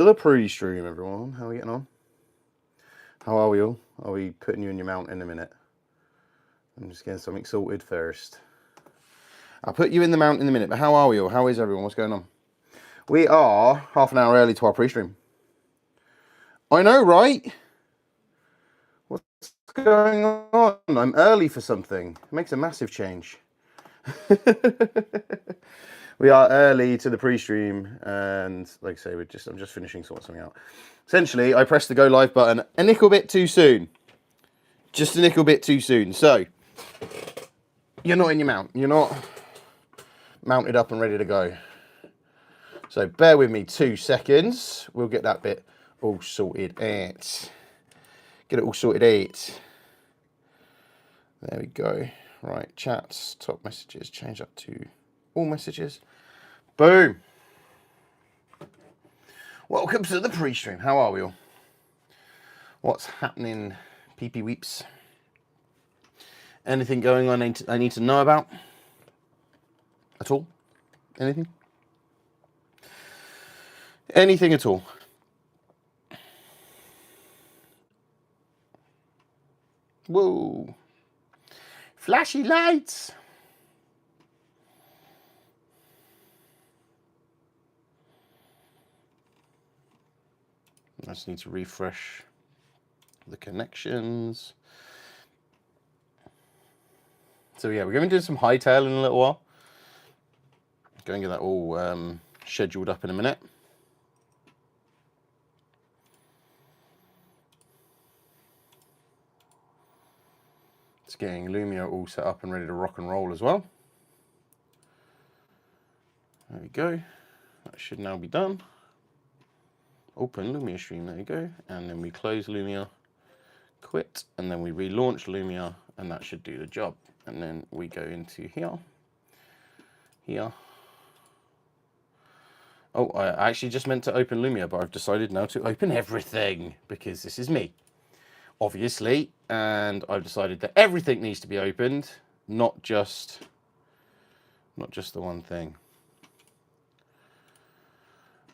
the pre-stream, everyone. How are we getting on? How are we all? Are we putting you in your mount in a minute? I'm just getting something sorted first. I'll put you in the mount in a minute, but how are we all? How is everyone? What's going on? We are half an hour early to our pre-stream. I know, right? What's going on? I'm early for something. It makes a massive change. We are early to the pre-stream, and like I say, I'm just finishing sorting something out. Essentially, I pressed the go live button a nickel bit too soon. Just a nickel bit too soon. So, you're not in your mount. You're not mounted up and ready to go. So, bear with me 2 seconds. We'll get that bit all sorted out. Get it all sorted out. There we go. Right, chats, top messages, change up to all messages. Boom. Welcome to the pre-stream. How are we all? What's happening, peepee weeps? Anything going on I need to know about? At all? Anything? Anything at all? Whoa. Flashy lights. I just need to refresh the connections. So yeah, we're going to do some hightail in a little while. Go and get that all scheduled up in a minute. It's getting Lumia all set up and ready to rock and roll as well. There we go. That should now be done. Open Lumia stream, there you go. And then we close Lumia, quit, and then we relaunch Lumia, and that should do the job. And then we go into here. Oh, I actually just meant to open Lumia, but I've decided now to open everything because this is me, obviously. And I've decided that everything needs to be opened, not just the one thing.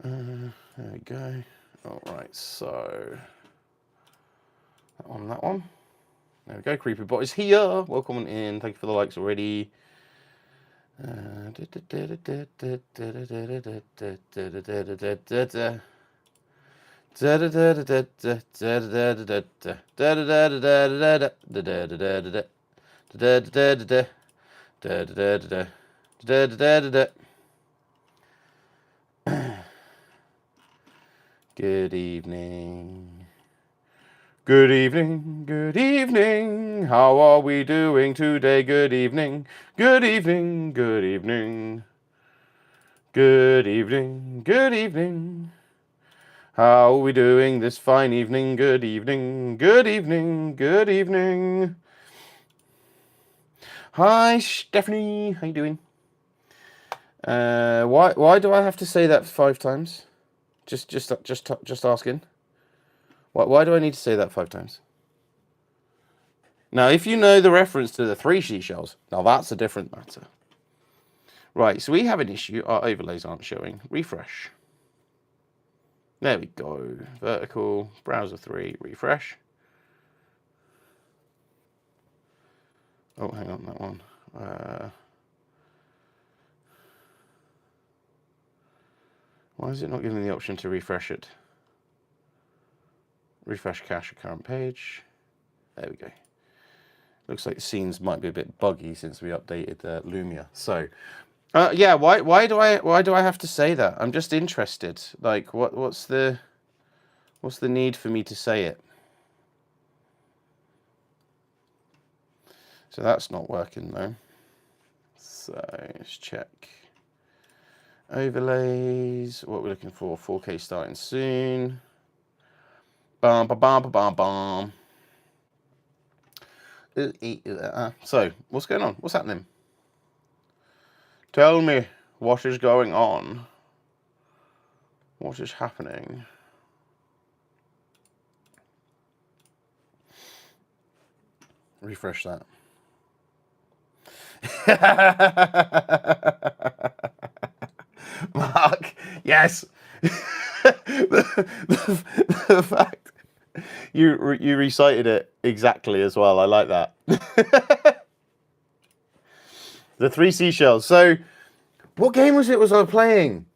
There we go. All right, so that one. There we go. Creepybot is here. Welcome in. Thank you for the likes already. Good evening. Good evening, good evening. How are we doing today? Good evening, good evening, good evening. Good evening, good evening. How are we doing this fine evening? Good evening, good evening, good evening. Hi, Stephanie. How you doing? Why do I have to say that 5 times? Just asking. Why do I need to say that 5 times? Now, if you know the reference to the 3 seashells, now that's a different matter. Right, so we have an issue. Our overlays aren't showing. Refresh. There we go. Vertical, browser 3, refresh. Oh, hang on, that one. Why is it not giving me the option to refresh it? Refresh cache at current page. There we go. Looks like the scenes might be a bit buggy since we updated Lumia. So, yeah, why do I have to say that? I'm just interested. Like, what's the need for me to say it? So that's not working though. So let's check. Overlays. What we're looking for? 4K starting soon. Bum ba bum ba bum bum. So, what's going on? What's happening? Tell me what is going on. What is happening? Refresh that. Mark, yes. the fact you recited it exactly as well. I like that. The 3 seashells. So, what game was I playing?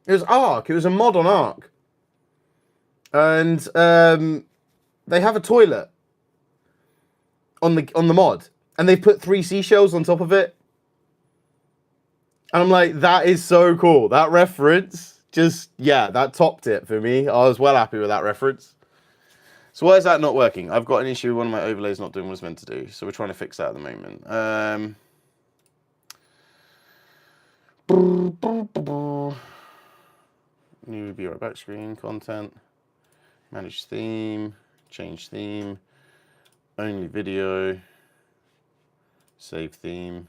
It was Ark. It was a mod on Ark. And they have a toilet on the mod, and they put 3 seashells on top of it. And I'm like, that is so cool. That reference, just, yeah, that topped it for me. I was well happy with that reference. So why is that not working? I've got an issue with one of my overlays not doing what it's meant to do. So we're trying to fix that at the moment. New be right back screen, content, manage theme, change theme, only video, save theme.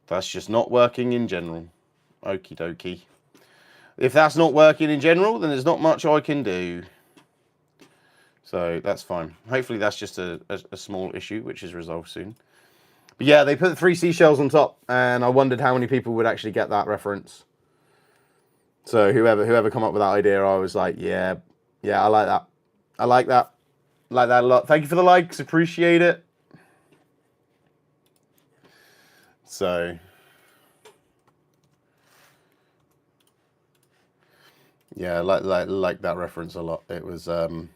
That's just not working in general. Okie dokie. If that's not working in general, then there's not much I can do. So that's fine. Hopefully that's just a small issue, which is resolved soon. But yeah, they put 3 seashells on top, and I wondered how many people would actually get that reference. So whoever come up with that idea, I was like, yeah, I like that. I like that. I like that a lot. Thank you for the likes. Appreciate it. So, yeah, I like that reference a lot. It was a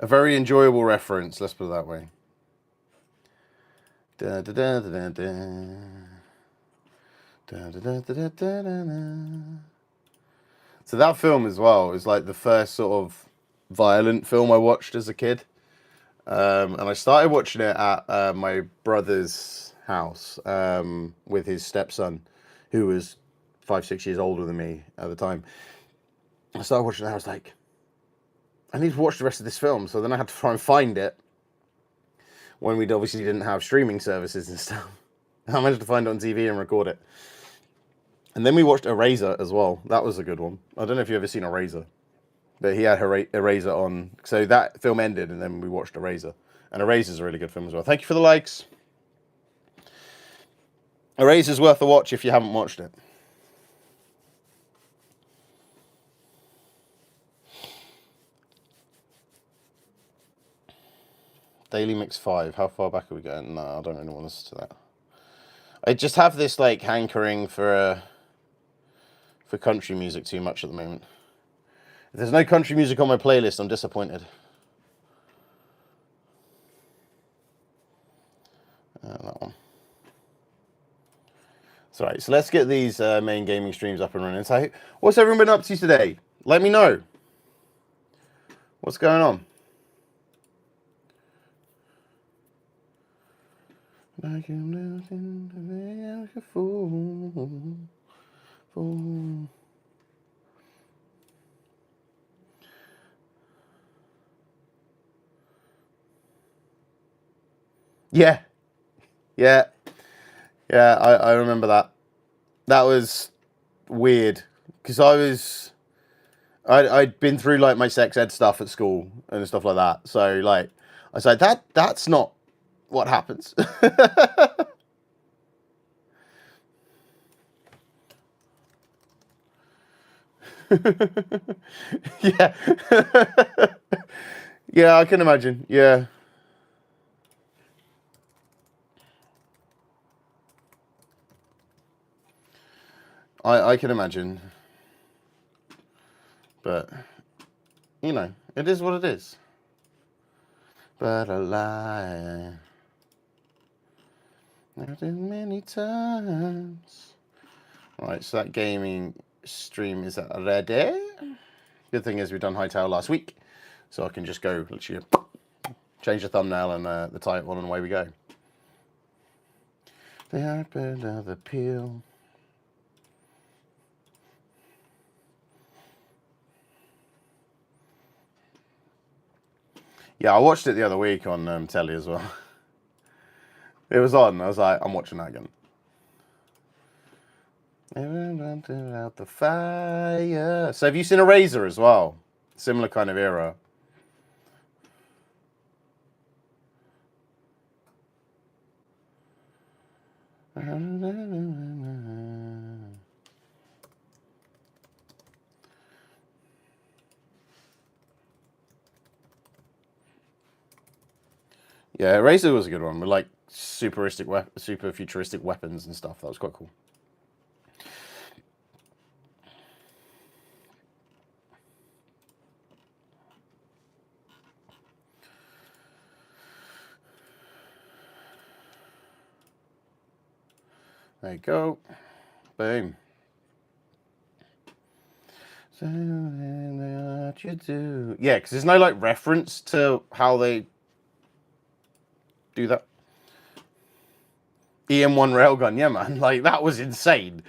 very enjoyable reference. Let's put it that way. Da, da, da, da, da, da, da, da, da, da. So that film as well is like the first sort of violent film I watched as a kid. And I started watching it at my brother's house with his stepson, who was 5-6 years older than me at the time. I started watching it, I was like, I need to watch the rest of this film. So then I had to try and find it when we obviously didn't have streaming services and stuff. I managed to find it on TV and record it. And then we watched Eraser as well. That was a good one. I don't know if you've ever seen Eraser. But he had Eraser on. So that film ended, and then we watched Eraser. And Eraser's a really good film as well. Thank you for the likes. Eraser's worth a watch if you haven't watched it. Daily Mix 5. How far back are we going? No, I don't really want to listen to that. I just have this like hankering for country music too much at the moment. If there's no country music on my playlist, I'm disappointed. That one. That's all right. So let's get these main gaming streams up and running. So, what's everyone been up to today? Let me know. What's going on? Like I'm a fool. Yeah. I remember that. That was weird because I'd been through like my sex ed stuff at school and stuff like that. So like I was like that's not what happens. Yeah. Yeah, I can imagine. Yeah. I can imagine. But, you know, it is what it is. But I lie. I've been many times. Right, so that gaming stream is ready. Good thing is we've done Hightail last week. So I can just go, literally, change the thumbnail and the title and away we go. The happened of the peel. Yeah, I watched it the other week on telly as well. It was on. I was like, I'm watching that again. Out the fire. So have you seen Eraser as well? Similar kind of era. Yeah, Razor was a good one with like super futuristic weapons and stuff. That was quite cool. There you go. Boom. So what you do? Yeah, because there's no like reference to how they do that. EM1 railgun, yeah, man. Like that was insane.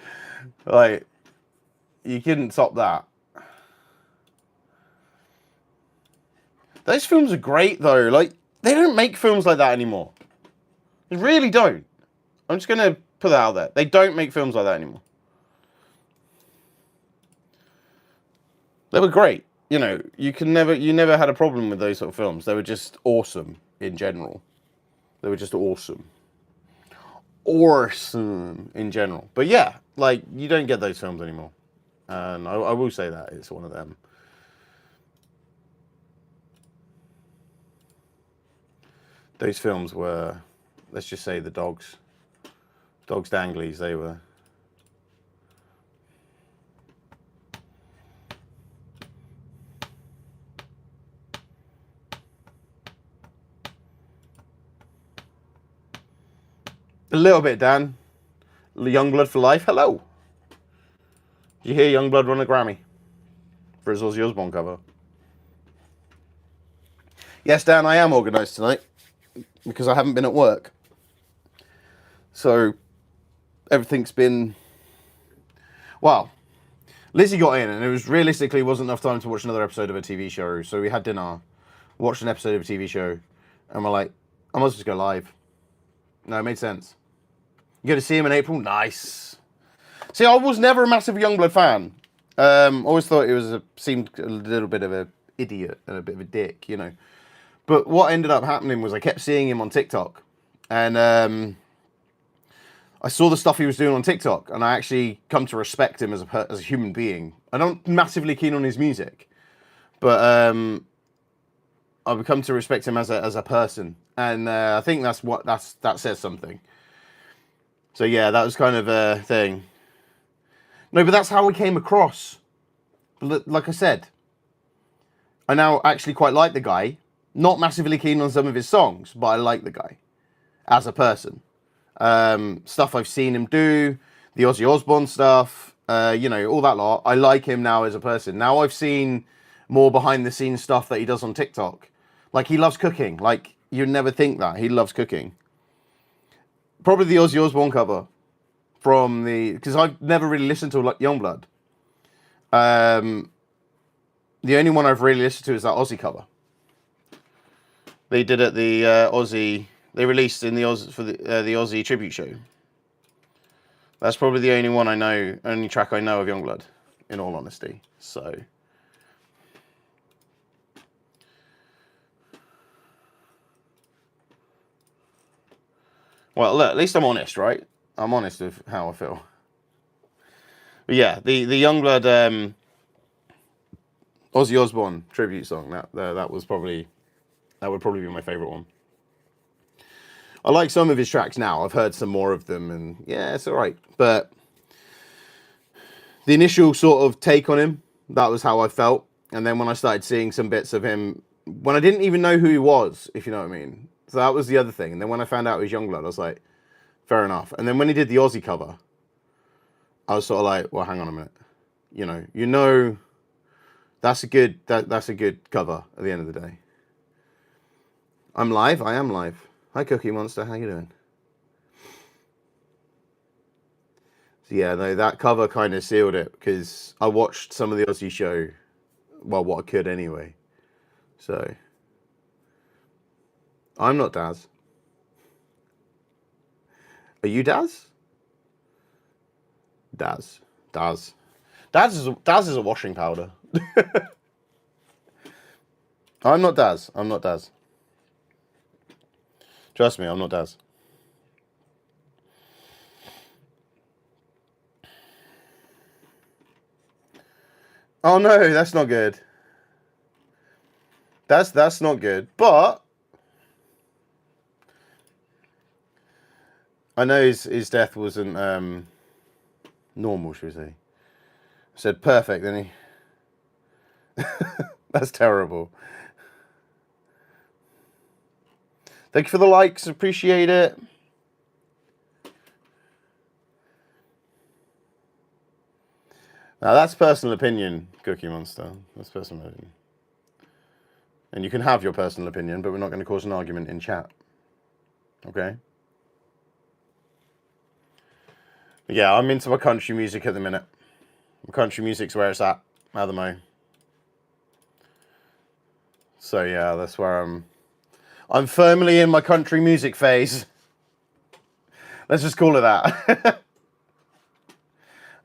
Like you couldn't top that. Those films are great though. Like they don't make films like that anymore. They really don't. I'm just gonna put that out there. They don't make films like that anymore. They were great. You know, you never had a problem with those sort of films. They were just awesome in general. They were just awesome. Awesome in general. But yeah, like, you don't get those films anymore. And I will say that. It's one of them. Those films were, let's just say, the dogs danglies, they were. A little bit, Dan. Youngblood for life. Hello. Did you hear Youngblood won a Grammy for his Ozzy Osbourne cover? Yes, Dan, I am organised tonight because I haven't been at work. So everything's been, well, Lizzie got in and it was realistically wasn't enough time to watch another episode of a TV show. So we had dinner, watched an episode of a TV show, and we're like, I might as well just go live. No, it made sense. You go to see him in April? Nice. See, I was never a massive Youngblood fan. Always thought he seemed a little bit of an idiot and a bit of a dick, you know. But what ended up happening was I kept seeing him on TikTok. And I saw the stuff he was doing on TikTok. And I actually come to respect him as a human being. I'm not massively keen on his music. But I've come to respect him as a person. And I think that says something. So yeah, that was kind of a thing. No, but that's how we came across. Like I said, I now actually quite like the guy. Not massively keen on some of his songs, but I like the guy as a person. Stuff I've seen him do, the Ozzy Osbourne stuff, you know, all that lot. I like him now as a person. Now I've seen more behind the scenes stuff that he does on TikTok. Like, he loves cooking. Like, you'd never think that. He loves cooking. Probably the Ozzy Osbourne cover from because I've never really listened to like Youngblood. The only one I've really listened to is that Ozzy cover. They did at the Aussie. They released in the Oz for the Aussie tribute show. That's probably the only one I know, only track I know of Youngblood, in all honesty. So. Well, look, at least I'm honest, right? I'm honest with how I feel. But yeah, the Youngblood Ozzy Osbourne tribute song, that would probably be my favourite one. I like some of his tracks now. I've heard some more of them, and yeah, it's alright. But the initial sort of take on him, that was how I felt. And then when I started seeing some bits of him, when I didn't even know who he was, if you know what I mean. So that was the other thing. And then when I found out it was Youngblood, I was like, fair enough. And then when he did the Aussie cover, I was sort of like, well, hang on a minute. You know, that's a good cover at the end of the day. I'm live. I am live. Hi, Cookie Monster. How you doing? So yeah, no, that cover kind of sealed it because I watched some of the Aussie show. Well, what I could anyway. So I'm not Daz. Are you Daz? Daz is a washing powder. I'm not Daz. Trust me, I'm not Daz. Oh no, that's not good. That's not good. But I know his death wasn't normal, should we say. I said perfect, then he... That's terrible. Thank you for the likes, appreciate it. Now that's personal opinion, Cookie Monster. That's personal opinion. And you can have your personal opinion, but we're not going to cause an argument in chat. Okay? But yeah, I'm into my country music at the minute. My country music's where it's at the moment. So yeah, that's where I'm firmly in my country music phase. Let's just call it that.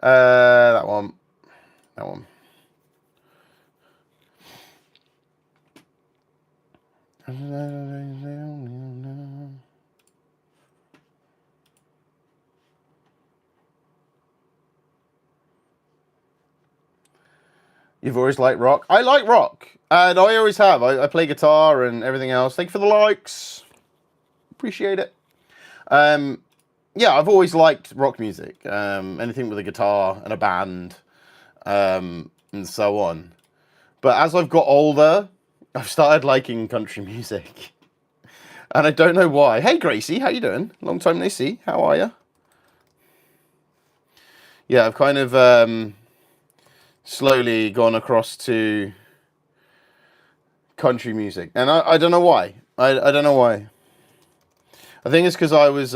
That one. That one. You've always liked rock? I like rock. And I always have. I play guitar and everything else. Thank you for the likes. Appreciate it. Yeah, I've always liked rock music. Anything with a guitar and a band. And so on. But as I've got older, I've started liking country music. And I don't know why. Hey, Gracie, how you doing? Long time no see. How are you? Yeah, I've kind of slowly gone across to country music. And I don't know why. I don't know why. I think it's because I was...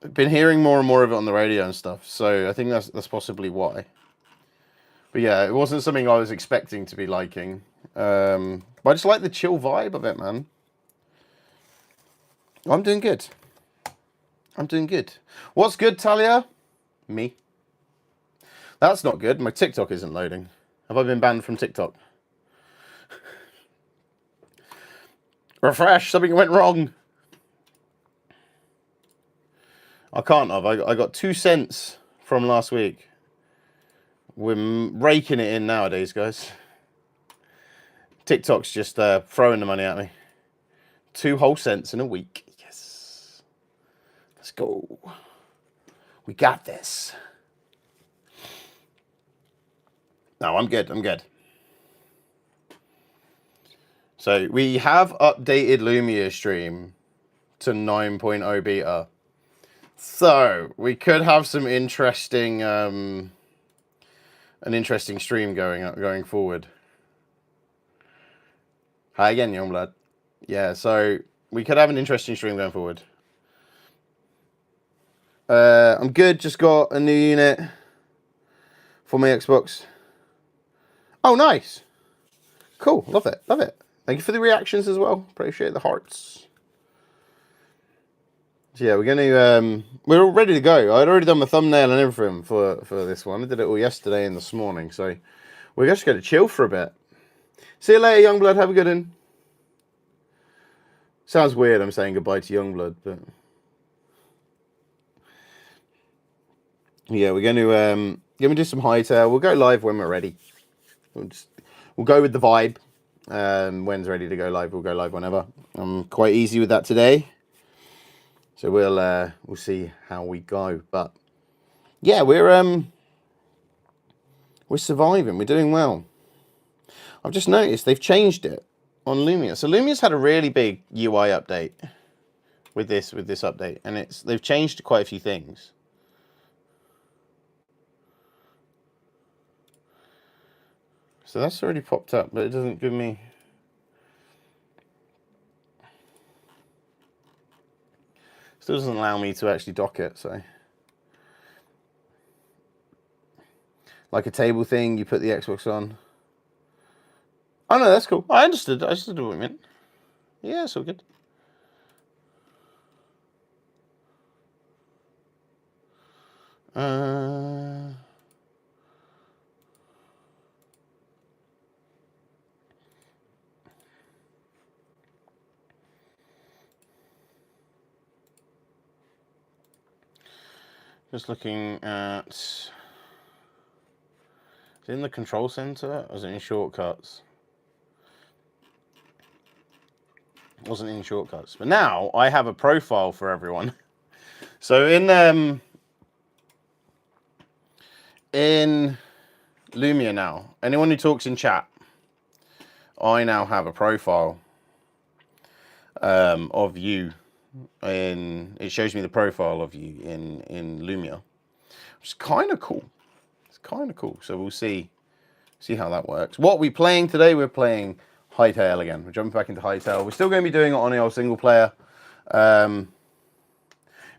I've been hearing more and more of it on the radio and stuff. So I think that's possibly why. But yeah, it wasn't something I was expecting to be liking. But I just like the chill vibe of it, man. I'm doing good. I'm doing good. What's good, Talia? Me. That's not good. My TikTok isn't loading. Have I been banned from TikTok? Refresh. Something went wrong. I can't have. I got 2 cents from last week. We're raking it in nowadays, guys. TikTok's just throwing the money at me. 2 whole cents in a week. Yes. Let's go. We got this. No, I'm good. I'm good. So we have updated Lumia stream to 9.0 beta. So we could have some interesting, an interesting stream going forward. Hi again, Youngblood. Yeah, so we could have an interesting stream going forward. I'm good. Just got a new unit for my Xbox. Oh, nice. Cool. Love it. Love it. Thank you for the reactions as well. Appreciate the hearts. So yeah, we're going to, we're all ready to go. I'd already done my thumbnail and everything for this one. I did it all yesterday and this morning. So we're just going to chill for a bit. See you later, Youngblood. Have a good one. Sounds weird I'm saying goodbye to Youngblood, but... Yeah, we're going to do some hightail. We'll go live when we're ready. We'll go with the vibe. When's ready to go live, we'll go live whenever. I'm quite easy with that today. So we'll see how we go. But yeah, we're surviving. We're doing well. I've just noticed they've changed it on Lumia. So Lumia's had a really big UI update with this update, and they've changed quite a few things. So that's already popped up, but it doesn't give me... Still doesn't allow me to actually dock it, so... Like a table thing, you put the Xbox on. Oh no, that's cool. I understood what you meant. Yeah, it's all good. Just looking at... Is it in the control center or is it in shortcuts? Wasn't in shortcuts. But now I have a profile for everyone. So in Lumia now, anyone who talks in chat, I now have a profile of you. It shows me the profile of you in Lumia, which is kind of cool. It's kind of cool. So we'll see how that works. What are we playing today? We're playing Hightail again. We're jumping back into Hightail. We're still going to be doing it on the old single player.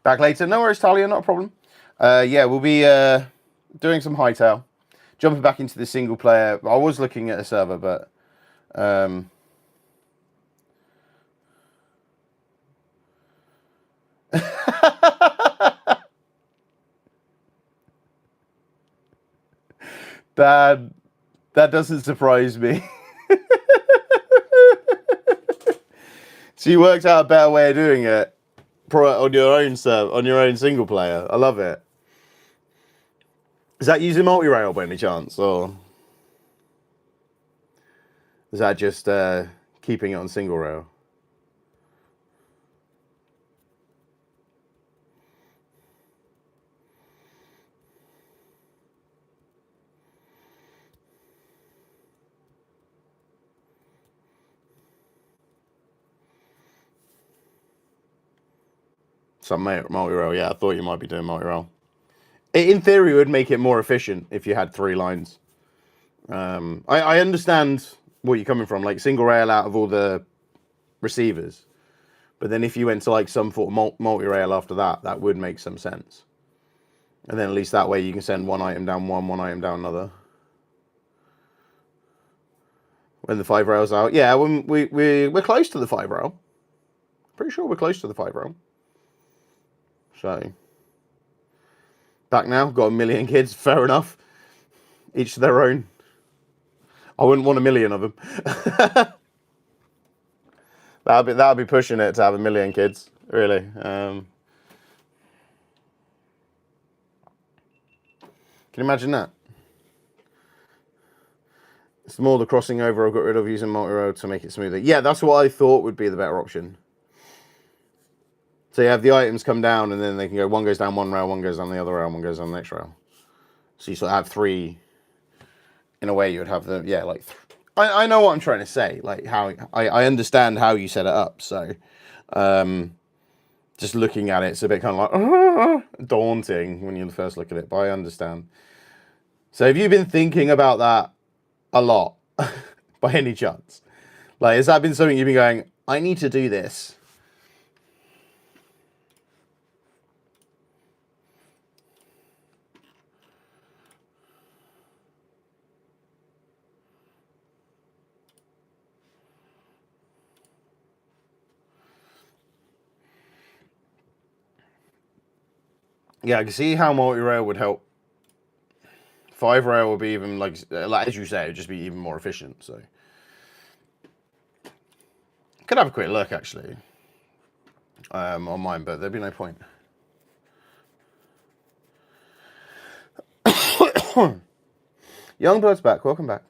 Back later. No worries, Talia, not a problem. Yeah, we'll be doing some Hightail. Jumping back into the single player. I was looking at a server, but that doesn't surprise me. So you worked out a better way of doing it on your own server, on your own single player. I love it. Is that using multi-rail by any chance, or is that just keeping it on single rail? Some multi-rail, yeah. I thought you might be doing multi-rail. In theory, it would make it more efficient if you had 3 lines. I understand what you're coming from, like single rail out of all the receivers. But then if you went to like some sort of multi-rail after that, that would make some sense. And then at least that way you can send one item down one item down another. When the 5 rail's out. Yeah, when we're close to the 5 rail. Pretty sure we're close to the 5 rail. So, back now, got 1 million kids, fair enough. Each to their own. I wouldn't want 1 million of them. That'd be pushing it to have 1 million kids, really. Can you imagine that? It's more the crossing over I've got rid of using multi-rail to make it smoother. Yeah, that's what I thought would be the better option. So you have the items come down, and then they can go, one goes down one rail, one goes down the other rail, one goes down the next rail. So you sort of have 3. In a way, you would have the, yeah, like, I know what I'm trying to say. Like, how I understand how you set it up. So, just looking at it, it's a bit kind of like daunting when you first look at it, but I understand. So have you been thinking about that a lot, by any chance? Like, has that been something you've been going, I need to do this? Yeah, I can see how multi-rail would help. 5 rail would be even, like as you say, it would just be even more efficient. So, could have a quick look actually on mine, but there'd be no point. Youngbird's back. Welcome back.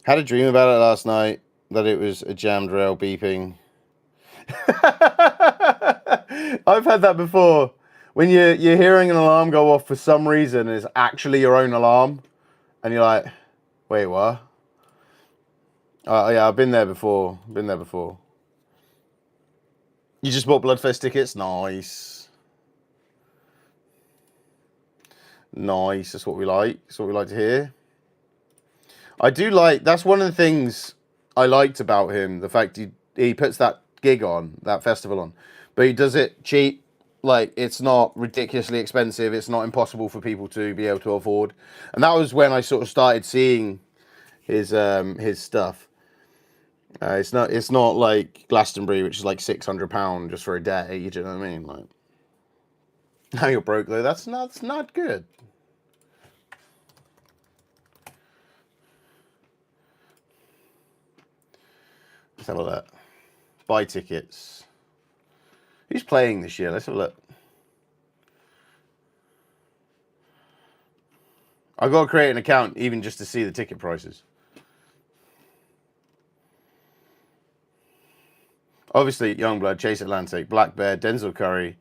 Had a dream about it last night that it was a jammed rail beeping. I've had that before. When you're hearing an alarm go off for some reason, and it's actually your own alarm, and you're like, "Wait, what?" Yeah, I've been there before. You just bought Bloodfest tickets? Nice. Nice. That's what we like. That's what we like to hear. I do like. That's one of the things I liked about him. The fact he puts that gig on, that festival on, but he does it cheap. Like, it's not ridiculously expensive. It's not impossible for people to be able to afford. And that was when I sort of started seeing his stuff. It's not like Glastonbury, which is like £600 just for a day. You know what I mean? Like, now you're broke though. That's not good. Let's have a look. Buy tickets. Who's playing this year? Let's have a look. I've got to create an account even just to see the ticket prices. Obviously, Youngblood, Chase Atlantic, Black Bear, Denzel Curry.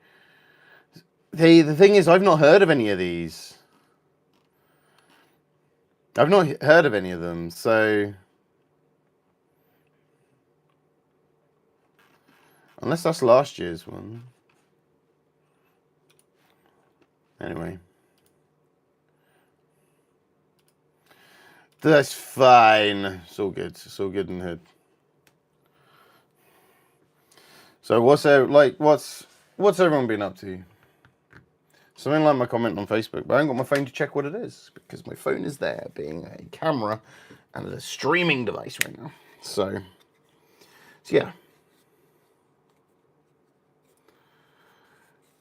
The thing is, I've not heard of any of these. I've not heard of any of them, so... Unless that's last year's one. Anyway. That's fine. It's all good. It's all good in the hood. So what's everyone been up to? Something like my comment on Facebook, but I haven't got my phone to check what it is because my phone is there being a camera and a streaming device right now. So yeah.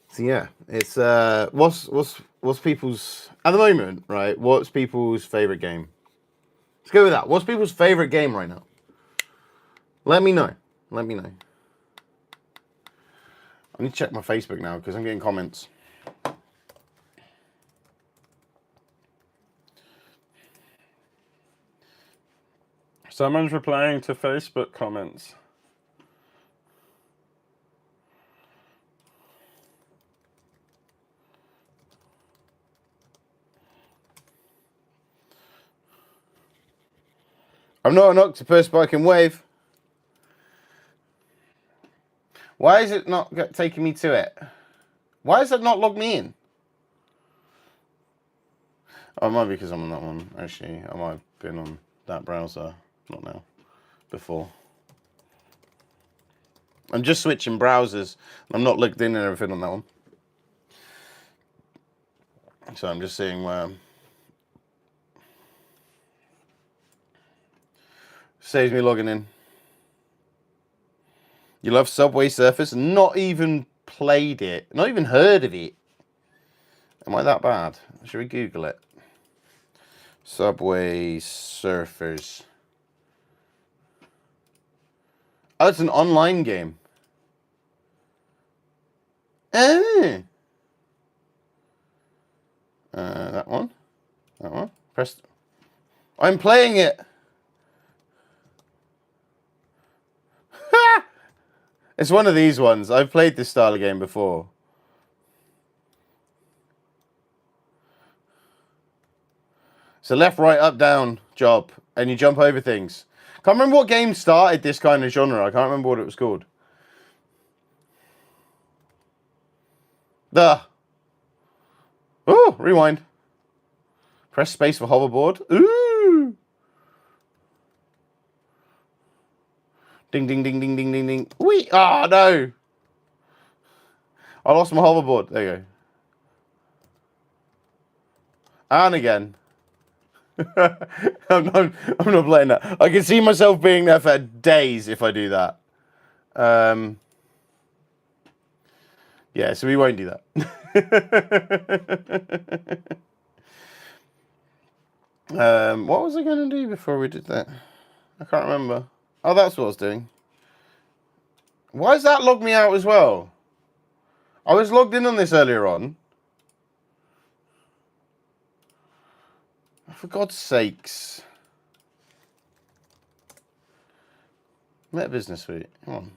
So yeah, it's what's people's at the moment, right? What's people's favorite game? Let's go with that. What's people's favorite game right now? Let me know. Let me know. I need to check my Facebook now because I'm getting comments. Someone's replying to Facebook comments. I'm not an octopus, but I can wave. Why is it not taking me to it? Why has it not logged me in? Oh, it might be because I'm on that one. Actually, I might have been on that browser. Not now. Before. I'm just switching browsers. I'm not logged in and everything on that one. So I'm just seeing where... Saves me logging in. You love Subway Surfers? Not even played it. Not even heard of it. Am I that bad? Should we Google it? Subway Surfers. Oh, it's an online game. Oh. That one. That one. Press. I'm playing it. It's one of these ones. I've played this style of game before. It's a left, right, up, down job. And you jump over things. Can't remember what game started this kind of genre. I can't remember what it was called. Oh, rewind. Press space for hoverboard. Ooh. Ding, ding, ding, ding, ding, ding, ding. Wee! Oh, no. I lost my hoverboard. There you go. And again. I'm not playing that. I can see myself being there for days if I do that. Yeah, so we won't do that. What was I going to do before we did that? I can't remember. Oh, that's what I was doing. Why does that log me out as well? I was logged in on this earlier on. For God's sakes. Meta Business Suite. Come on.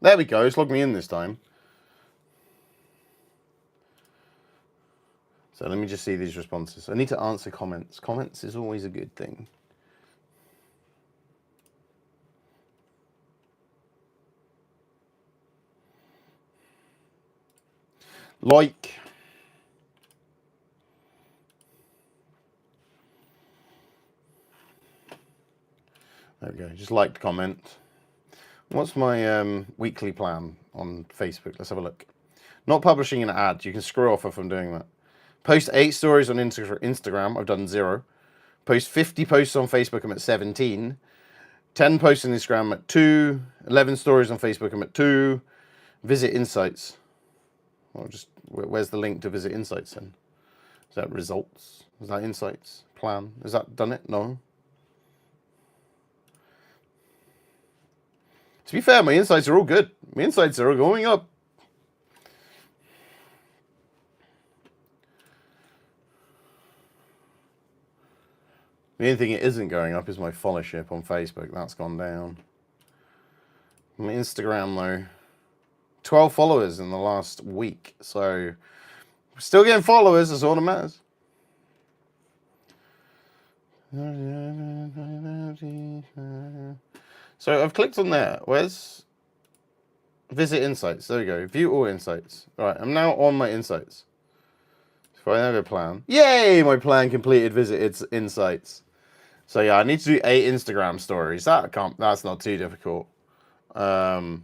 There we go. It's logged me in this time. So let me just see these responses. I need to answer comments. Comments is always a good thing. Like. There we go. Just liked, comment. What's my weekly plan on Facebook? Let's have a look. Not publishing an ad. You can screw off if I'm doing that. Post 8 stories on Instagram. I've done 0. Post 50 posts on Facebook. I'm at 17. 10 posts on Instagram. I'm at 2. 11 stories on Facebook. I'm at 2. Visit Insights. Well, just where's the link to Visit Insights then? Is that results? Is that Insights? Plan? Is that done it? No. To be fair, my insights are all good. My insights are all going up. The only thing it isn't going up is my followership on Facebook. That's gone down. My Instagram, though, 12 followers in the last week. So, still getting followers. That's all that matters. So, I've clicked on there. Where's Visit Insights? There we go. View all insights. All right, I'm now on my insights. If I have a plan. Yay! My plan completed. Visit Insights. So yeah, I need to do 8 Instagram stories. That's not too difficult. They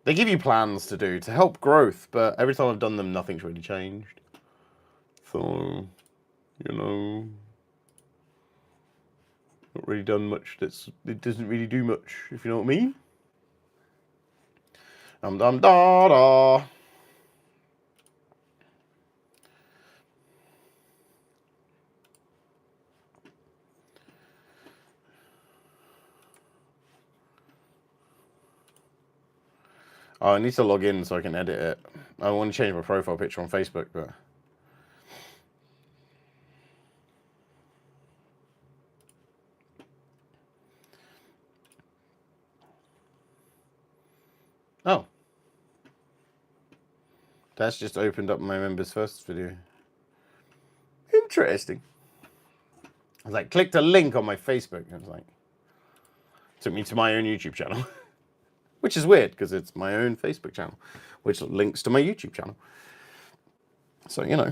give you plans to do to help growth, but every time I've done them, nothing's really changed. So, you know, not really done much. It doesn't really do much, if you know what I mean. Dum dum da da. Oh, I need to log in so I can edit it. I want to change my profile picture on Facebook, but... Oh. That's just opened up my members first video. Interesting. I was like, clicked a link on my Facebook. And it was like... Took me to my own YouTube channel. Which is weird, because it's my own Facebook channel, which links to my YouTube channel. So, you know.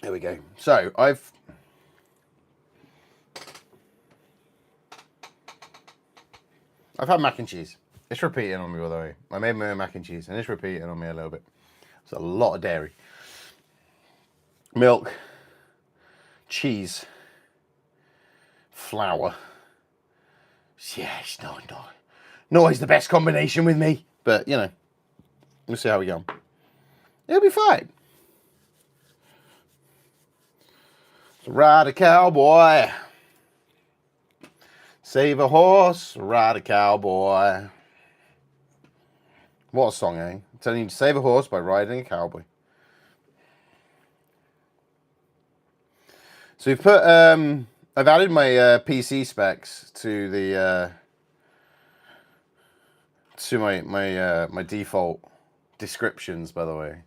There we go. So, I've had mac and cheese. It's repeating on me, by the way. I made my own mac and cheese, and it's repeating on me a little bit. It's a lot of dairy. Milk, cheese, flour. Yeah, it's not always the best combination with me. But, you know, we'll see how we go. It'll be fine. So ride a cowboy. Save a horse, ride a cowboy. What a song, eh? I'm telling you to save a horse by riding a cowboy. So we've put, I've added my PC specs to the, to my default descriptions, by the way.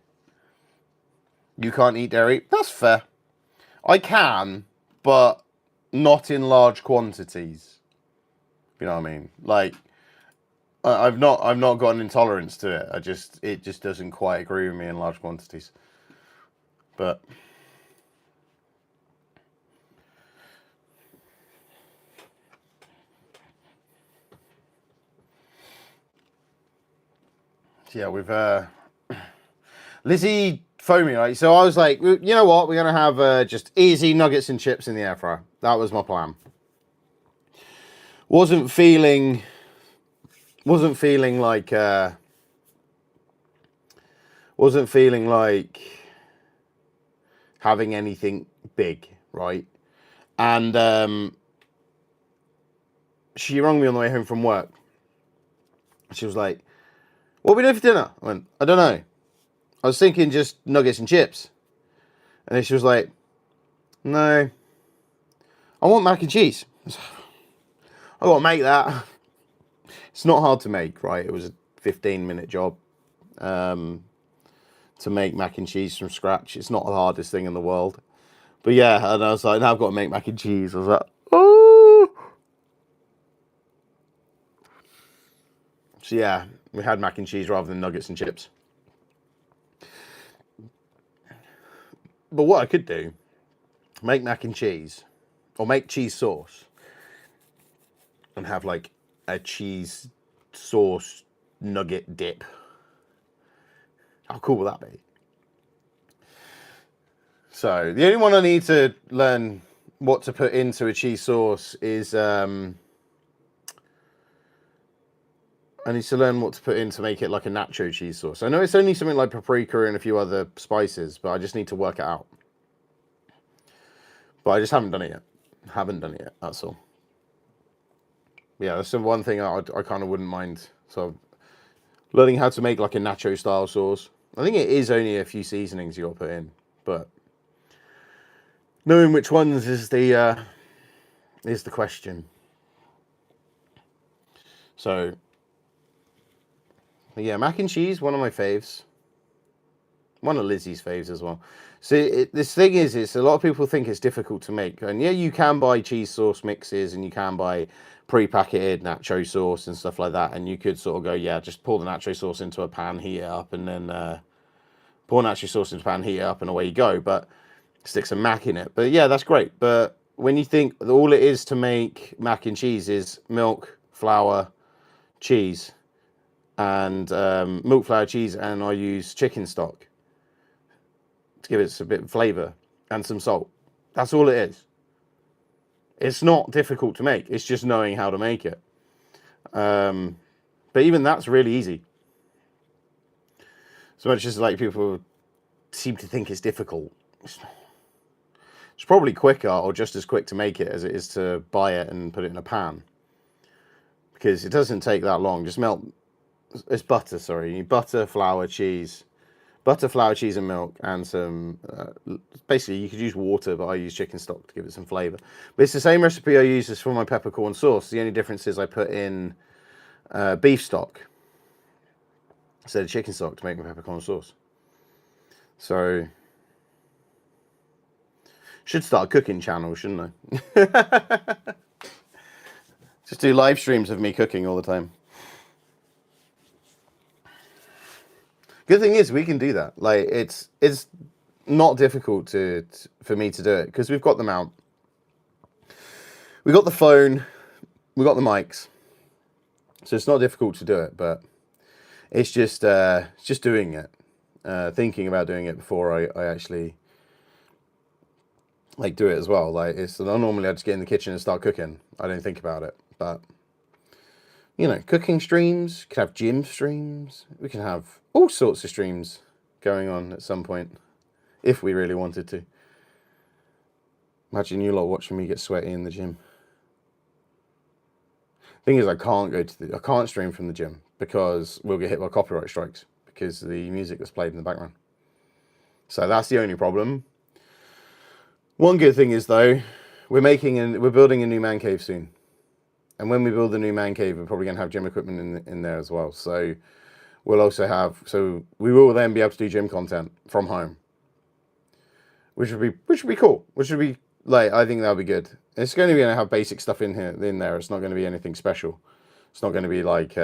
You can't eat dairy. That's fair. I can, but not in large quantities. You know what I mean? Like, I've not got an intolerance to it. It just doesn't quite agree with me in large quantities. But yeah, we've Lizzie phoned me, right? So I was like, you know what? We're gonna have just easy nuggets and chips in the air fryer. That was my plan. Wasn't feeling like having anything big, right? And she rang me on the way home from work. She was like, "What are we doing for dinner?" I went, "I don't know. I was thinking just nuggets and chips." And then she was like, "No, I want mac and cheese." I got to make that. It's not hard to make, right? It was a 15-minute job to make mac and cheese from scratch. It's not the hardest thing in the world. But yeah, and I was like, now I've got to make mac and cheese. I was like, oh. So yeah, we had mac and cheese rather than nuggets and chips. But what I could do, make mac and cheese, or make cheese sauce, and have like a cheese sauce nugget dip. How cool will that be? So the only one I need to learn what to put into a cheese sauce is I need to learn what to put in to make it like a nacho cheese sauce. I know it's only something like paprika and a few other spices, but I just need to work it out. But I just haven't done it yet. Haven't done it yet, that's all. Yeah, that's the one thing I kind of wouldn't mind. So learning how to make like a nacho style sauce. I think it is only a few seasonings you got to put in, but knowing which ones is the question. So yeah, mac and cheese, one of my faves. One of Lizzie's faves as well. See, this thing is, it's a lot of people think it's difficult to make. And yeah, you can buy cheese sauce mixes and you can buy pre-packeted nacho sauce and stuff like that. And you could sort of go, yeah, just pour the nacho sauce into a pan, heat it up, and then pour nacho sauce into a pan, heat it up, and away you go. But stick some mac in it. But yeah, that's great. But when you think all it is to make mac and cheese is milk, flour, cheese, and milk, flour, cheese, and I use chicken stock to give it a bit of flavour and some salt. That's all it is. It's not difficult to make. It's just knowing how to make it. But even that's really easy. So much as like people seem to think it's difficult. It's probably quicker or just as quick to make it as it is to buy it and put it in a pan. Because it doesn't take that long. Just melt. It's butter, sorry. You need butter, flour, cheese. Butter, flour, cheese, and milk, and some... basically, you could use water, but I use chicken stock to give it some flavour. But it's the same recipe I use as for my peppercorn sauce. The only difference is I put in beef stock instead of chicken stock to make my peppercorn sauce. So... should start a cooking channel, shouldn't I? Just do live streams of me cooking all the time. Good thing is we can do that. Like it's not difficult for me to do it because we've got the mount, we got the phone, we got the mics, so it's not difficult to do it. But it's just doing it, thinking about doing it before I actually like do it as well. Like it's normally I just get in the kitchen and start cooking. I don't think about it, but you know, cooking streams, we can have gym streams, we can have all sorts of streams going on at some point, if we really wanted to. Imagine you lot watching me get sweaty in the gym. Thing is, I can't stream from the gym because we'll get hit by copyright strikes because of the music that's played in the background. So that's the only problem. One good thing is though, we're building a new man cave soon. And when we build the new man cave, we're probably going to have gym equipment in there as well. So we'll also have, so we will then be able to do gym content from home, which would be cool. Which would be like, I think that'll be good. It's going to have basic stuff in there. It's not going to be anything special. It's not going to be like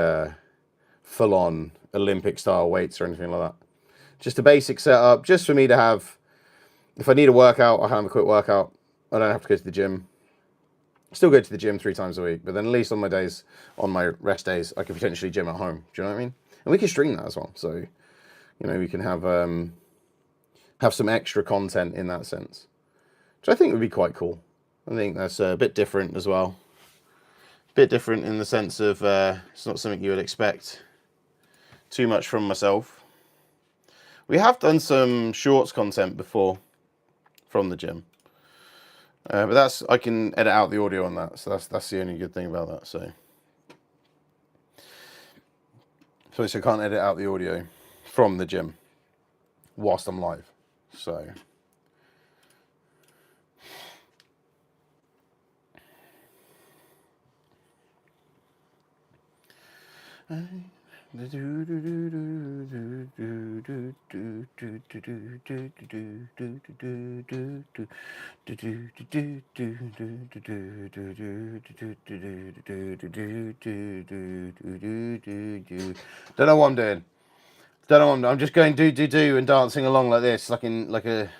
full on Olympic style weights or anything like that. Just a basic setup, just for me to have. If I need a workout, I have a quick workout. I don't have to go to the gym. Still go to the gym 3 times a week, but then at least on my rest days, I could potentially gym at home. Do you know what I mean? And we can stream that as well. So, you know, we can have some extra content in that sense, which I think would be quite cool. I think that's a bit different as well. A bit different in the sense of it's not something you would expect too much from myself. We have done some shorts content before from the gym. But I can edit out the audio on that, so that's the only good thing about that. So I can't edit out the audio from the gym whilst I'm live. So Don't know what I'm doing. Don't know what I'm doing. I'm just going do and dancing along like this, like a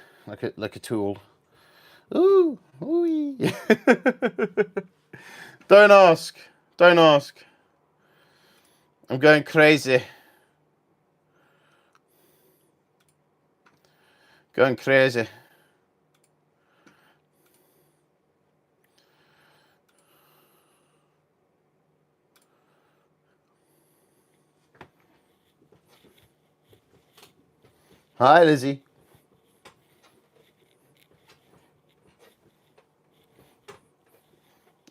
tool. Ooh, ooh. Don't ask. Don't ask. I'm going crazy. Going crazy. Hi, Lizzie.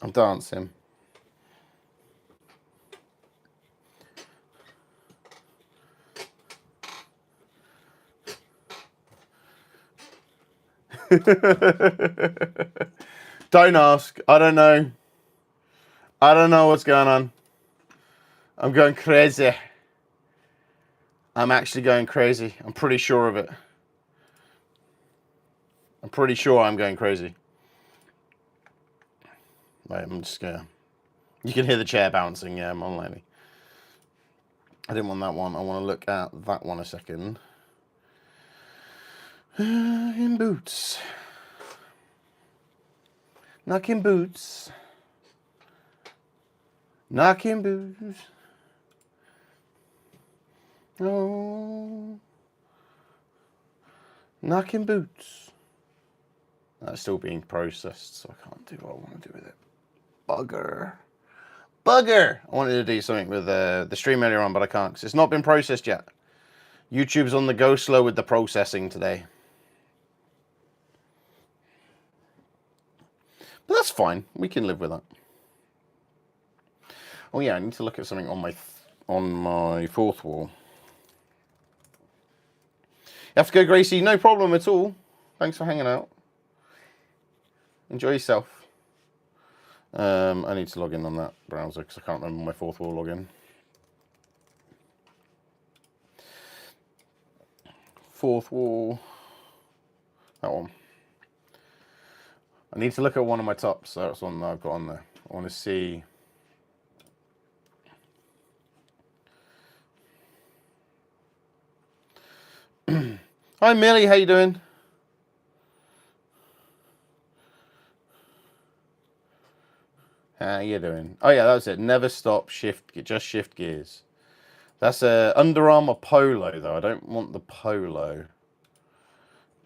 I'm dancing. Don't ask. I don't know. I don't know what's going on. I'm going crazy. I'm actually going crazy. I'm pretty sure of it. I'm pretty sure I'm going crazy. Wait, I'm just gonna... You can hear the chair bouncing. Yeah, I'm on lately. I didn't want that one. I want to look at that one a second. In boots. Knocking boots. Knocking boots. Oh. Knocking boots. That's still being processed, so I can't do what I want to do with it. Bugger. Bugger! I wanted to do something with the stream earlier on, but I can't because it's not been processed yet. YouTube's on the go slow with the processing today. But that's fine. We can live with that. Oh yeah, I need to look at something on my fourth wall. You have to go, Gracie. No problem at all. Thanks for hanging out. Enjoy yourself. I need to log in on that browser because I can't remember my fourth wall login. Fourth wall. That one. I need to look at one of my tops. So that's one that I've got on there. I want to see. Hi Millie, how you doing? How you doing? Oh yeah, that was it. Never stop, just shift gears. That's a Under Armour polo though. I don't want the polo.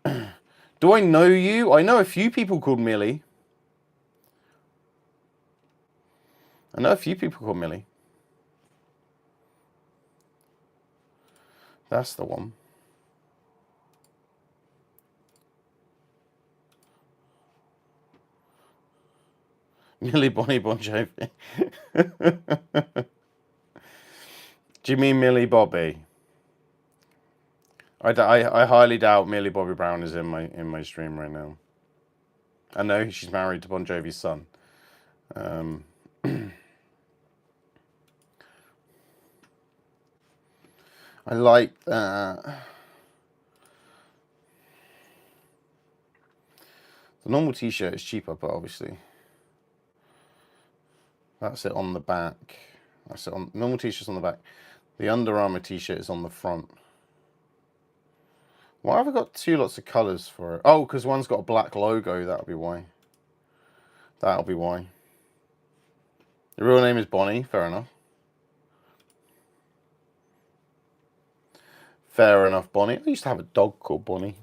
Do I know you? I know a few people called Millie. I know a few people called Millie. That's the one. Millie Bonnie Bon Jovi. Do you mean Millie Bobby? I highly doubt Millie Bobby Brown is in my stream right now. I know she's married to Bon Jovi's son. I like that. The normal t-shirt is cheaper, but obviously. That's it on the back. That's it on normal t-shirt's on the back. The Under Armour t-shirt is on the front. Why have I got two lots of colours for it? Oh, because one's got a black logo. That'll be why. That'll be why. The real name is Bonnie. Fair enough. Fair enough, Bonnie. I used to have a dog called Bonnie.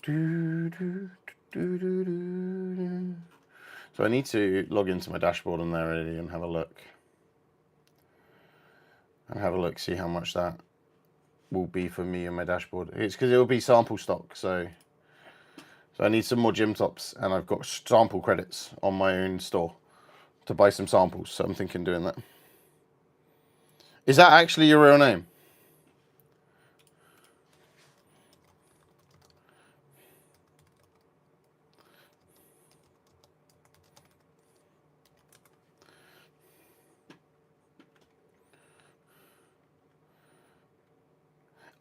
So I need to log into my dashboard on there really and have a look. See how much that will be for me and my dashboard. It's because it will be sample stock, so I need some more gym tops, and I've got sample credits on my own store to buy some samples, so I'm thinking doing that. Is that actually your real name?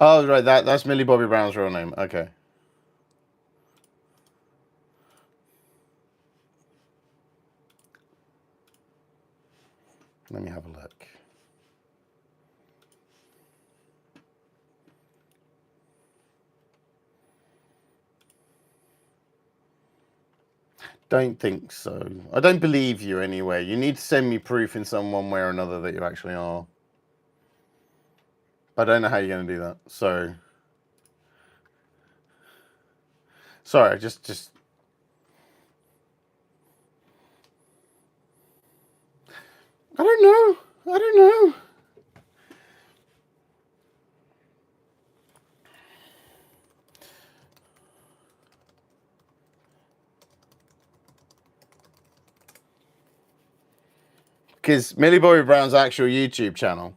Oh, right, that's Millie Bobby Brown's real name. Okay. Let me have a look. Don't think so. I don't believe you anyway. You need to send me proof in some one way or another that you actually are. I don't know how you're going to do that. So, sorry, just. I don't know. I don't know. because Millie Bobby Brown's actual YouTube channel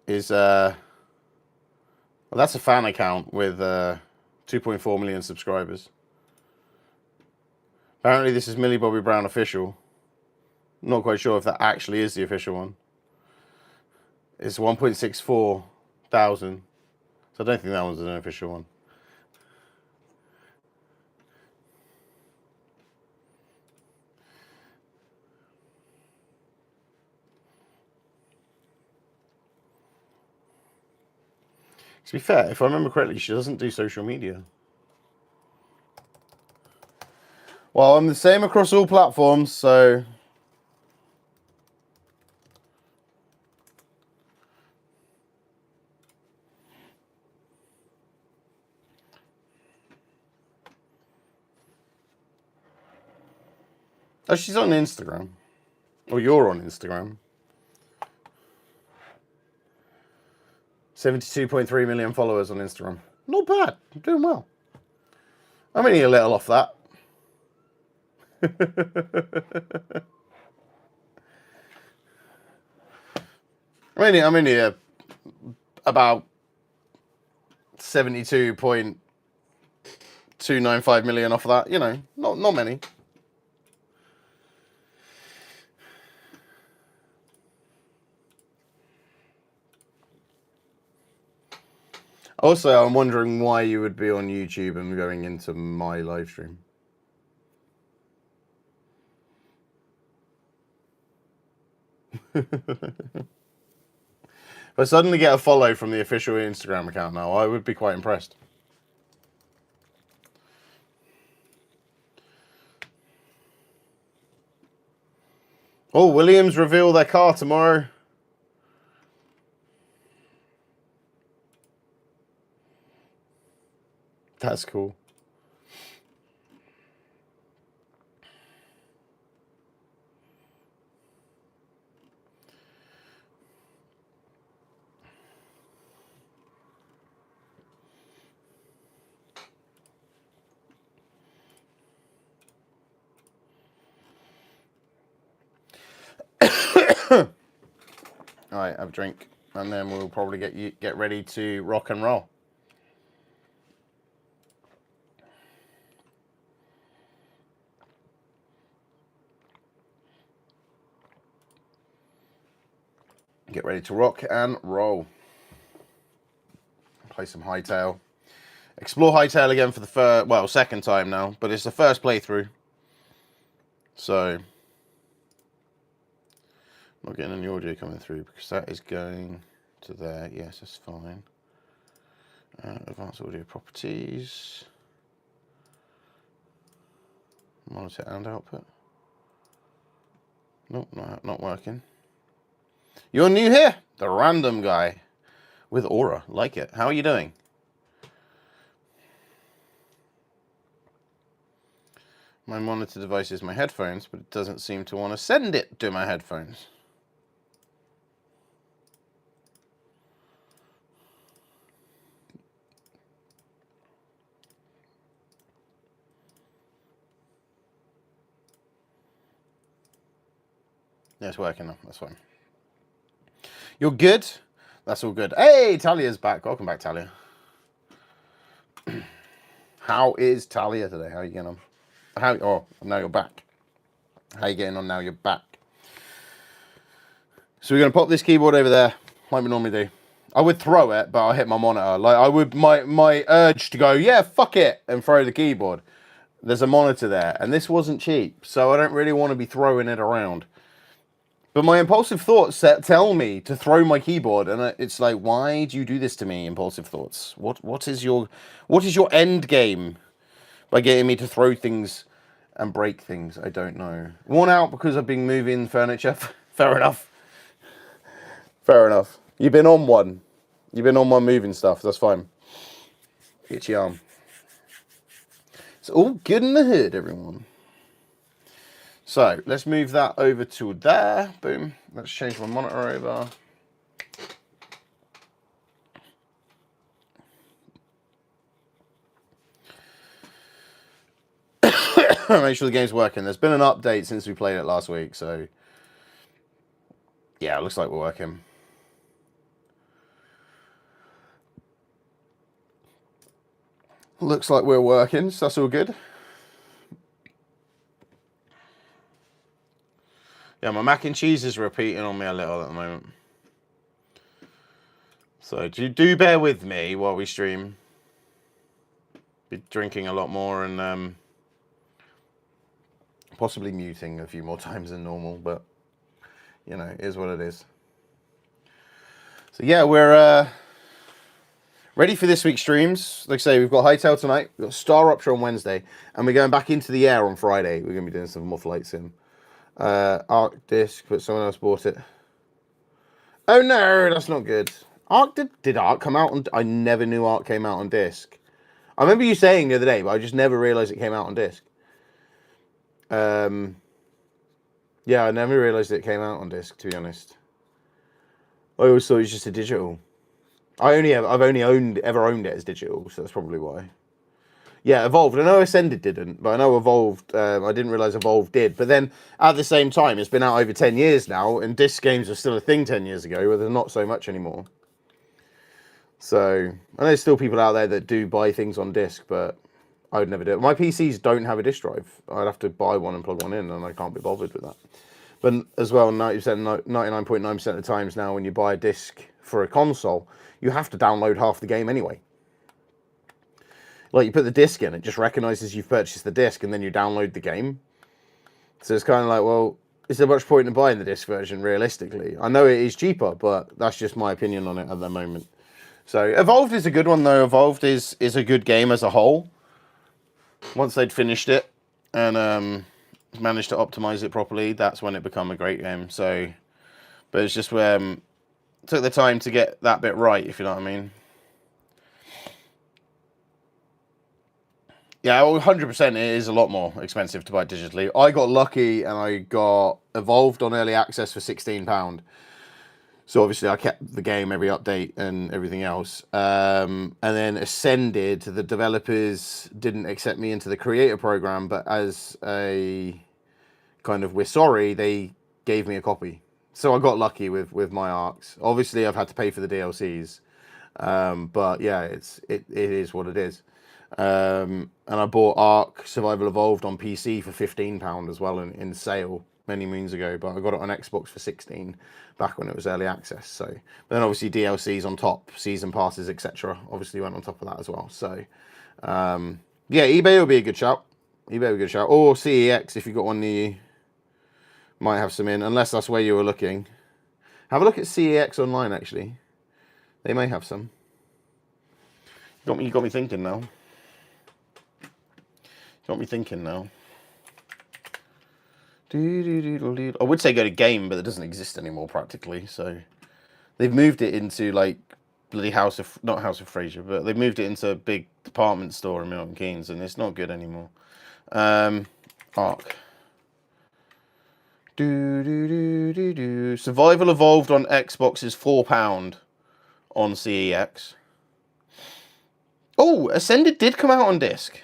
is well, that's a fan account with 2.4 million subscribers. Apparently, this is Millie Bobby Brown official. Not quite sure if that actually is the official one. It's 1.64 thousand. So I don't think that one's an official one. To be fair, if I remember correctly, she doesn't do social media. Well, I'm the same across all platforms, so... Oh, she's on Instagram. Or you're on Instagram. 72.3 million followers on Instagram. Not bad. I'm doing well. I'm only a little off that. I'm only about 72.295 million off of that. You know, not many. Also, I'm wondering why you would be on YouTube and going into my live stream. If I suddenly get a follow from the official Instagram account now, I would be quite impressed. Oh, Williams reveal their car tomorrow. That's cool. All right, have a drink, and then we'll probably get ready to rock and roll. Get ready to rock and roll. Play some Hightail. Explore Hightail again for the second time now, but it's the first playthrough. So, not getting any audio coming through because that is going to there. Yes, that's fine. Advanced audio properties. Monitor and output. Nope, not working. You're new here, the random guy with aura. Like it. How are you doing? My monitor device is my headphones, but it doesn't seem to want to send it to my headphones. Yeah, it's working now. That's fine. You're good? That's all good. Hey, Talia's back. Welcome back, Talia. How is Talia today? How are you getting on? Oh, now you're back. How are you getting on now you're back? So we're going to pop this keyboard over there, like we normally do. I would throw it, but I'll hit my monitor. Like I would, my urge to go, yeah, fuck it, and throw the keyboard. There's a monitor there, and this wasn't cheap, so I don't really want to be throwing it around. But my impulsive thoughts tell me to throw my keyboard, and it's like, why do you do this to me, impulsive thoughts? What is your end game by getting me to throw things and break things? I don't know. Worn out because I've been moving furniture. Fair enough. Fair enough. You've been on one. You've been on one moving stuff. That's fine. Itchy arm. It's all good in the hood, everyone. So, let's move that over to there. Boom. Let's change my monitor over. make sure the game's working. There's been an update since we played it last week, so yeah, it looks like we're working. Looks like we're working, so that's all good. Yeah, my mac and cheese is repeating on me a little at the moment. So do bear with me while we stream. Be drinking a lot more and possibly muting a few more times than normal, but you know, it is what it is. So yeah, we're ready for this week's streams. Like I say, we've got Hightail tonight, we've got Star Rupture on Wednesday, and we're going back into the air on Friday. We're going to be doing some more flight sim. Arc disc, but someone else bought it. Oh no, that's not good. Arc did Arc come out on? I never knew Arc came out on disc. I remember you saying the other day, but I just never realized it came out on disc. Yeah, I never realized it came out on disc, to be honest. I always thought it was just a digital. I've only ever owned it as digital, so that's probably why. Yeah, Evolved. I know Ascended didn't, but I know Evolved. I didn't realize Evolved did. But then at the same time, it's been out over 10 years now, and disc games are still a thing 10 years ago, where they're not so much anymore. So I know there's still people out there that do buy things on disc, but I would never do it. My PCs don't have a disc drive. I'd have to buy one and plug one in, and I can't be bothered with that. But as well, 99.9% of the times now, when you buy a disc for a console, you have to download half the game anyway. Like, you put the disc in, it just recognizes you've purchased the disc, and then you download the game. So it's kind of like, well, is there much point in buying the disc version, realistically? I know it is cheaper, but that's just my opinion on it at the moment. So, Evolved is a good one, though. Evolved is a good game as a whole. Once they'd finished it and managed to optimize it properly, that's when it became a great game. So, but it's just where took the time to get that bit right, if you know what I mean. Yeah, 100% it is a lot more expensive to buy digitally. I got lucky and I got Evolved on early access for £16. So obviously I kept the game, every update and everything else. And then Ascended, the developers didn't accept me into the creator program, but as a kind of, we're sorry, they gave me a copy. So I got lucky with my arcs. Obviously I've had to pay for the DLCs. But yeah, it is what it is. And I bought Ark Survival Evolved on PC for £15 as well in sale many moons ago, but I got it on Xbox for 16 back when it was early access. So, but then obviously DLCs on top, season passes, etc. Obviously went on top of that as well. So, yeah, eBay will be a good shout. eBay will be a good shout, or CEX if you got one near you. Might have some in, unless that's where you were looking. Have a look at CEX online. Actually, they may have some. You got me thinking now. Got me thinking now. I would say go to Game, but it doesn't exist anymore practically. So they've moved it into like bloody not House of Fraser, but they've moved it into a big department store in Milton Keynes, and it's not good anymore. Arc. Survival Evolved on Xbox is £4 on CEX. Oh, Ascended did come out on disc.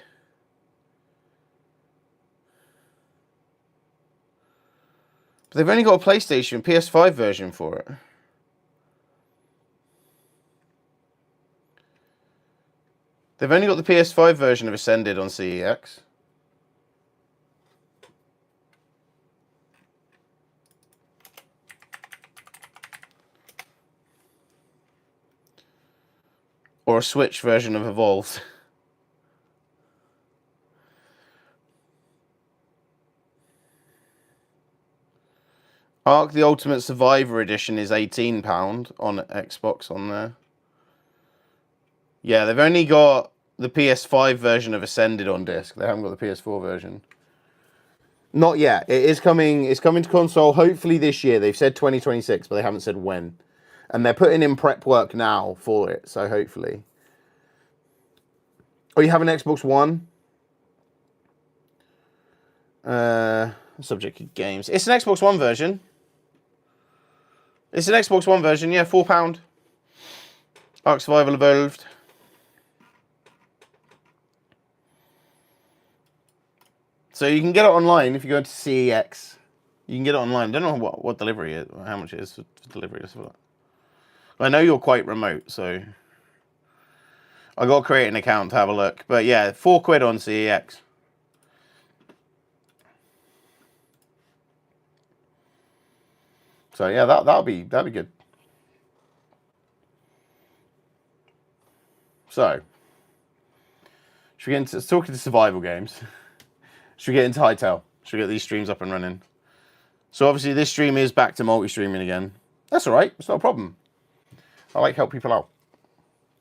But they've only got a PlayStation PS5 version for it. They've only got the PS5 version of Ascended on CEX. Or a Switch version of Evolved. Ark the Ultimate Survivor Edition is £18 on Xbox on there. Yeah, they've only got the PS5 version of Ascended on disc. They haven't got the PS4 version. Not yet. It is coming. It's coming to console hopefully this year. They've said 2026, but they haven't said when. And they're putting in prep work now for it, so hopefully. Oh, you have an Xbox One? Subject to games. It's an Xbox One version. It's an Xbox One version, yeah, £4. Ark Survival Evolved. So you can get it online if you go to CEX. You can get it online. I don't know what delivery is, how much it is for delivery. I know you're quite remote, so I got to create an account to have a look. But yeah, £4 on CEX. So yeah, that'll be good. So should we get into talking to survival games? Should we get into Hightail? Should we get these streams up and running? So obviously this stream is back to multi-streaming again. That's all right. It's not a problem. I like help people out.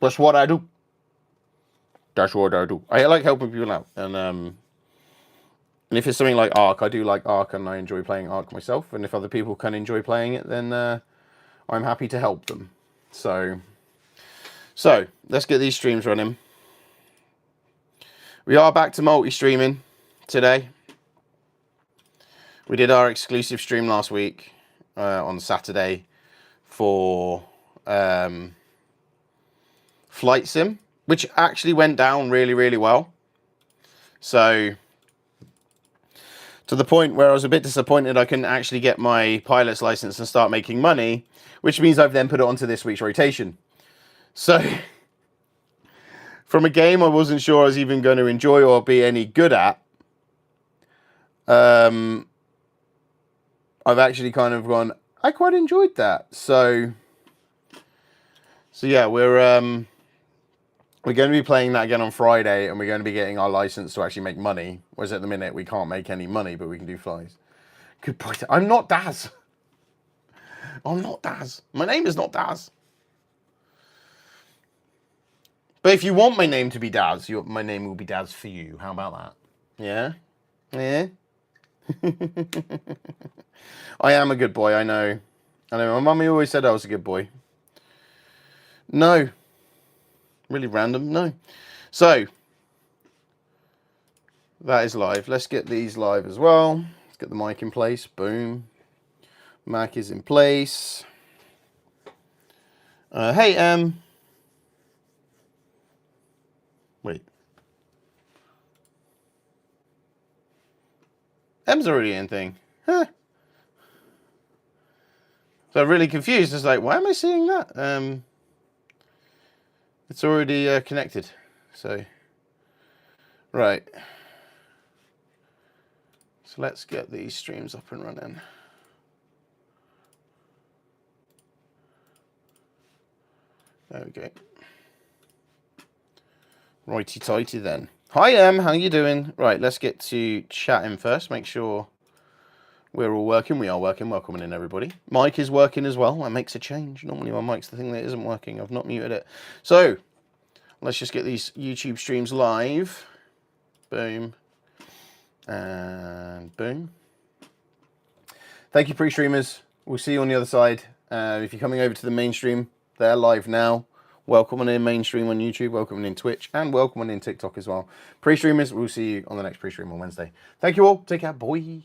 That's what I do. That's what I do. I like helping people out. And if it's something like Ark, I do like Ark and I enjoy playing Ark myself. And if other people can enjoy playing it, then I'm happy to help them. So let's get these streams running. We are back to multi-streaming today. We did our exclusive stream last week on Saturday for Flight Sim, which actually went down really, really well. So to the point where I was a bit disappointed I couldn't actually get my pilot's license and start making money, which means I've then put it onto this week's rotation. So from a game I wasn't sure I was even going to enjoy or be any good at, I've actually kind of gone, I quite enjoyed that. So yeah, we're going to be playing that again on Friday, and we're going to be getting our license to actually make money. Whereas at the minute we can't make any money, but we can do flies. Good point. I'm not Daz. I'm not Daz. My name is not Daz. But if you want my name to be Daz, my name will be Daz for you. How about that? Yeah? Yeah? I am a good boy, I know. I know, my mummy always said I was a good boy. No. Really random, no. So, that is live. Let's get these live as well. Let's get the mic in place. Boom. Mac is in place. Hey, wait. M's already in thing. Huh. So I'm really confused. It's like, why am I seeing that? It's already connected. So, right. So let's get these streams up and running. There we go. Righty tighty then. Hi how you doing? Right, let's get to chatting first. Make sure we're all working. We are working. Welcome in, everybody. Mic is working as well. That makes a change. Normally my mic's the thing that isn't working. I've not muted it. So let's just get these YouTube streams live. Boom. And boom. Thank you, pre-streamers. We'll see you on the other side. If you're coming over to the mainstream, they're live now. Welcome on in mainstream on YouTube, welcome on in Twitch, and welcome on in TikTok as well. Pre-streamers, we'll see you on the next pre-stream on Wednesday. Thank you all. Take care. Bye.